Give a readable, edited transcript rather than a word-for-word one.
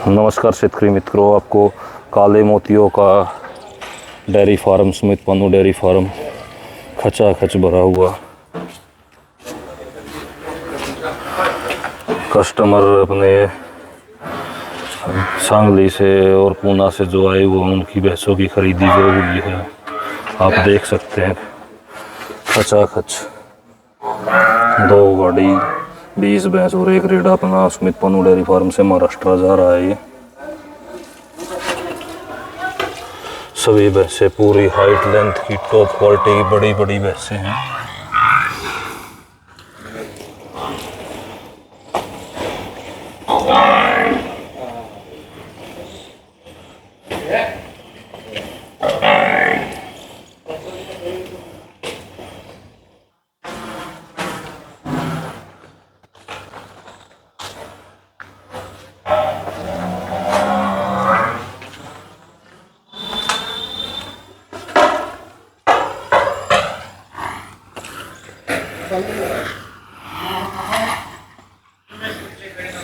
नमस्कार शेतकरी मित्रों, आपको काले मोतियों का dairy farm Sumit Pannu dairy farm खचाखच भरा हुआ। कस्टमर अपने सांगली से और पूना से जो आए वो उनकी भैंसों की खरीदी जो हुई है आप देख सकते हैं। खचाखच 2 गाड़ी 20 भैंस और 1 रेड़ा अपना सुमित पन्नू डेयरी फार्म से महाराष्ट्र जा रहा है। ये सभी भैंसें पूरी हाइट लेंथ की टॉप क्वालिटी की बड़ी बड़ी भैंसें हैं।